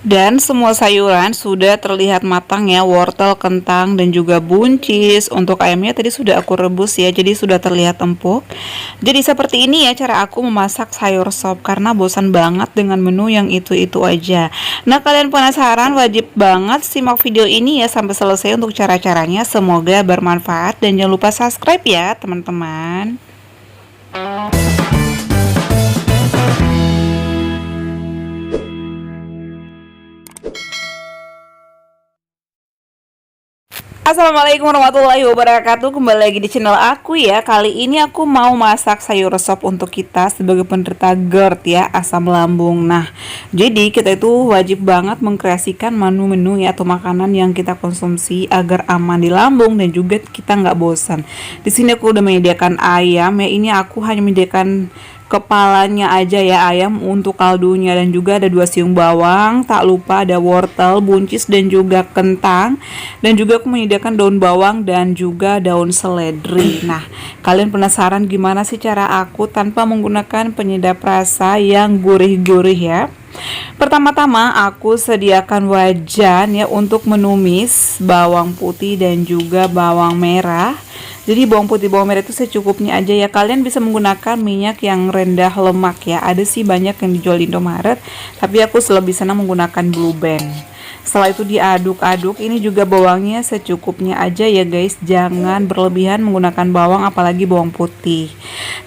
Dan semua sayuran sudah terlihat matang ya, wortel, kentang, dan juga buncis. Untuk ayamnya tadi sudah aku rebus ya, jadi sudah terlihat empuk. Jadi seperti ini ya cara aku memasak sayur sop, karena bosan banget dengan menu yang itu-itu aja. Nah, kalian penasaran? Wajib banget simak video ini ya sampai selesai untuk cara-caranya. Semoga bermanfaat dan jangan lupa subscribe ya teman-teman. Assalamualaikum warahmatullahi wabarakatuh. Kembali lagi di channel aku ya. Kali ini aku mau masak sayur sop untuk kita sebagai penderita GERD ya, asam lambung. Nah, jadi kita itu wajib banget mengkreasikan menu-menu ya atau makanan yang kita konsumsi agar aman di lambung dan juga kita nggak bosan. Di sini aku udah menyediakan ayam ya. Ini aku hanya menyediakan kepalanya aja ya ayam untuk kaldunya, dan juga ada 2 siung bawang, tak lupa ada wortel, buncis, dan juga kentang, dan juga aku menyediakan daun bawang dan juga daun seledri. Nah, kalian penasaran gimana sih cara aku tanpa menggunakan penyedap rasa yang gurih-gurih ya? Pertama-tama aku sediakan wajan ya untuk menumis bawang putih dan juga bawang merah. Jadi bawang putih bawang merah itu secukupnya aja ya. Kalian bisa menggunakan minyak yang rendah lemak ya. Ada sih banyak yang dijual di Indomaret, tapi aku lebih senang menggunakan Blue Band. Setelah itu diaduk-aduk. Ini juga bawangnya secukupnya aja ya guys. Jangan berlebihan menggunakan bawang, apalagi bawang putih.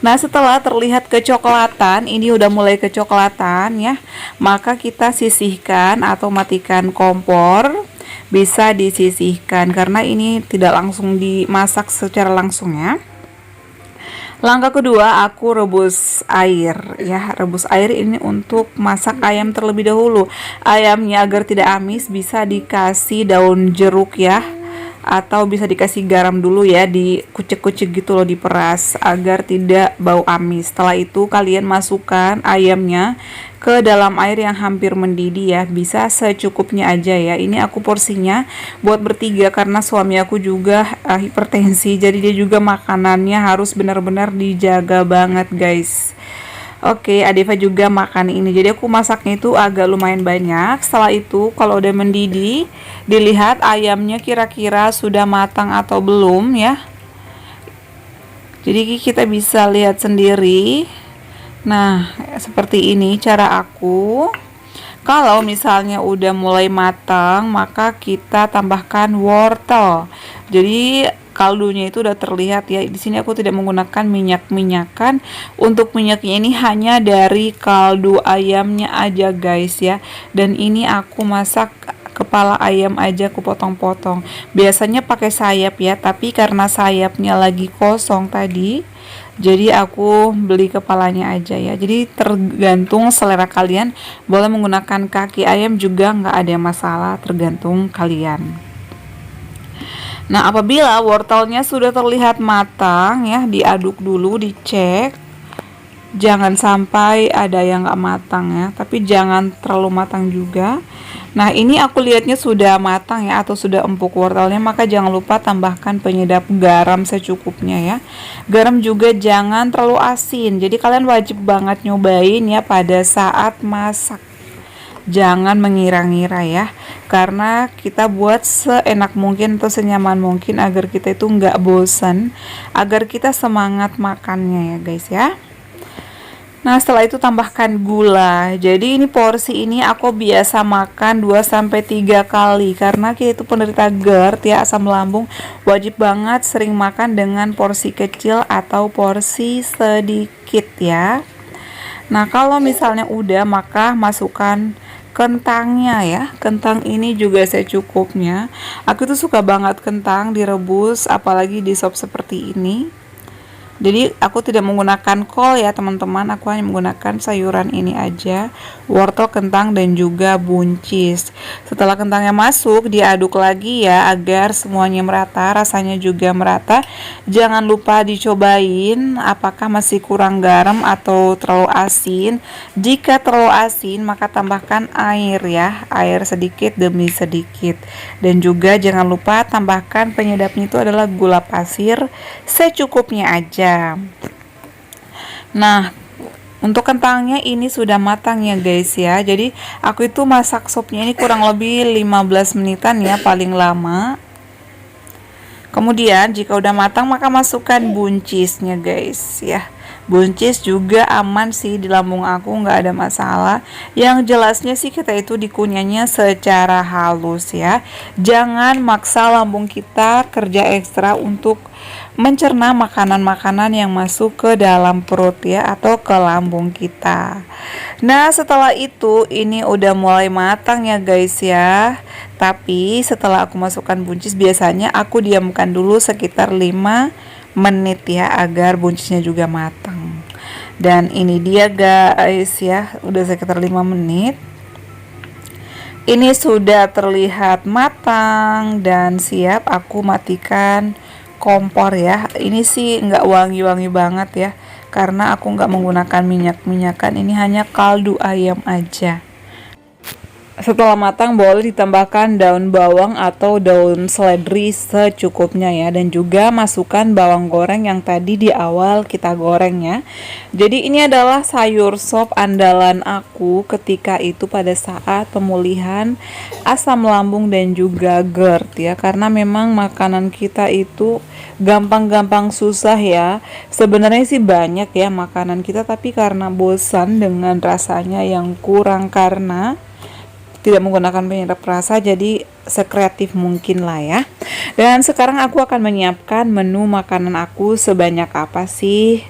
Nah, setelah terlihat kecoklatan, ini udah mulai kecoklatan ya, maka kita sisihkan atau matikan kompor. Bisa disisihkan karena ini tidak langsung dimasak secara langsung ya. Langkah kedua, aku rebus air ya. Rebus air ini untuk masak ayam terlebih dahulu. Ayamnya agar tidak amis bisa dikasih daun jeruk ya, atau bisa dikasih garam dulu ya, dikucek-kucek gitu loh, diperas agar tidak bau amis. Setelah itu kalian masukkan ayamnya ke dalam air yang hampir mendidih ya, bisa secukupnya aja ya. Ini aku porsinya buat bertiga karena suami aku juga hipertensi, jadi dia juga makanannya harus benar-benar dijaga banget guys. Oke, Adeva juga makan ini. Jadi aku masaknya itu agak lumayan banyak. Setelah itu kalau udah mendidih, dilihat ayamnya kira-kira sudah matang atau belum ya. Jadi kita bisa lihat sendiri. Nah, seperti ini cara aku. Kalau misalnya udah mulai matang, maka kita tambahkan wortel. Jadi kaldunya itu udah terlihat ya. Di sini aku tidak menggunakan minyak-minyakan. Untuk minyaknya ini hanya dari kaldu ayamnya aja guys ya. Dan ini aku masak kepala ayam aja, aku potong-potong. Biasanya pakai sayap ya, tapi karena sayapnya lagi kosong tadi, jadi aku beli kepalanya aja ya. Jadi tergantung selera kalian, boleh menggunakan kaki ayam juga nggak ada masalah, tergantung kalian. Nah, apabila wortelnya sudah terlihat matang ya, diaduk dulu, dicek. Jangan sampai ada yang nggak matang ya, tapi jangan terlalu matang juga. Nah, ini aku lihatnya sudah matang ya, atau sudah empuk wortelnya, maka jangan lupa tambahkan penyedap garam secukupnya ya. Garam juga jangan terlalu asin, jadi kalian wajib banget nyobain ya pada saat masak. Jangan mengira-ngira ya, karena kita buat seenak mungkin atau senyaman mungkin agar kita itu nggak bosan, agar kita semangat makannya ya guys ya. Nah, setelah itu tambahkan gula. Jadi ini porsi ini aku biasa makan 2 sampai 3 kali karena kita itu penderita GERD ya, asam lambung. Wajib banget sering makan dengan porsi kecil atau porsi sedikit ya. Nah, kalau misalnya udah, maka masukkan kentangnya ya. Kentang ini juga secukupnya. Aku tuh suka banget kentang direbus, apalagi di sop seperti ini. Jadi aku tidak menggunakan kol ya teman-teman, aku hanya menggunakan sayuran ini aja, wortel, kentang, dan juga buncis. Setelah kentangnya masuk, diaduk lagi ya agar semuanya merata, rasanya juga merata. Jangan lupa dicobain apakah masih kurang garam atau terlalu asin. Jika terlalu asin, maka tambahkan air ya, air sedikit demi sedikit. Dan juga jangan lupa tambahkan penyedapnya, itu adalah gula pasir secukupnya aja. Nah, Untuk kentangnya ini sudah matang ya guys ya. Jadi aku itu masak sopnya ini kurang lebih 15 menitan ya paling lama. Kemudian jika udah matang maka masukkan buncisnya guys ya. Buncis juga aman sih di lambung aku, nggak ada masalah. Yang jelasnya sih kita itu dikunyahnya secara halus ya. Jangan maksa lambung kita kerja ekstra untuk mencerna makanan-makanan yang masuk ke dalam perut ya, atau ke lambung kita. Nah setelah itu ini udah mulai matang ya guys ya. Tapi setelah aku masukkan buncis biasanya aku diamkan dulu sekitar 5 menit ya, agar buncisnya juga matang. Dan ini dia guys ya, udah sekitar 5 menit. Ini sudah terlihat matang dan siap aku matikan kompor ya. Ini sih nggak wangi-wangi banget ya, karena aku nggak menggunakan minyak-minyakan, ini hanya kaldu ayam aja. Setelah matang boleh ditambahkan daun bawang atau daun seledri secukupnya ya, dan juga masukkan bawang goreng yang tadi di awal kita goreng ya. Jadi ini adalah sayur sop andalan aku ketika itu pada saat pemulihan asam lambung dan juga GERD ya, karena memang makanan kita itu gampang-gampang susah ya. Sebenarnya sih banyak ya makanan kita, tapi karena bosan dengan rasanya yang kurang karena tidak menggunakan penyedap rasa, jadi sekreatif mungkin lah ya. Dan sekarang aku akan menyiapkan menu makanan aku sebanyak apa sih.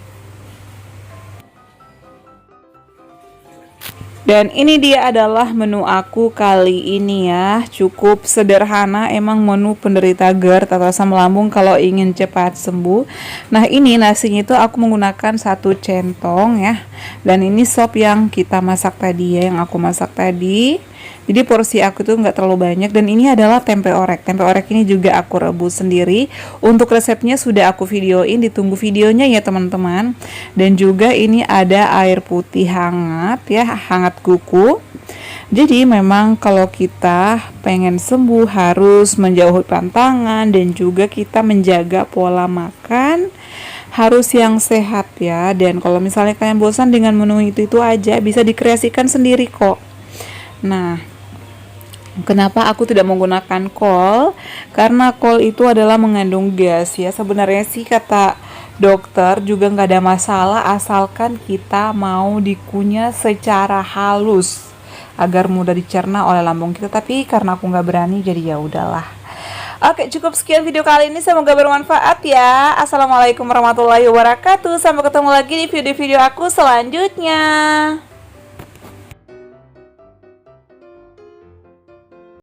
Dan ini dia adalah menu aku kali ini ya. Cukup sederhana, emang menu penderita GERD atau asam lambung kalau ingin cepat sembuh. Nah ini nasinya itu aku menggunakan 1 centong ya. Dan ini sop yang kita masak tadi ya, yang aku masak tadi. Jadi porsi aku tuh nggak terlalu banyak. Dan ini adalah tempe orek. Tempe orek ini juga aku rebus sendiri. Untuk resepnya sudah aku videoin, ditunggu videonya ya teman-teman. Dan juga ini ada air putih hangat ya, hangat kuku. Jadi memang kalau kita pengen sembuh harus menjauhi pantangan, dan juga kita menjaga pola makan harus yang sehat ya. Dan kalau misalnya kalian bosan dengan menu itu aja, bisa dikreasikan sendiri kok. Nah, kenapa aku tidak menggunakan kol? Karena kol itu adalah mengandung gas ya. Sebenarnya sih kata dokter juga nggak ada masalah, asalkan kita mau dikunyah secara halus agar mudah dicerna oleh lambung kita. Tapi karena aku nggak berani, jadi ya udahlah. Oke, cukup sekian video kali ini, semoga bermanfaat ya. Assalamualaikum warahmatullahi wabarakatuh. Sampai ketemu lagi di video-video aku selanjutnya.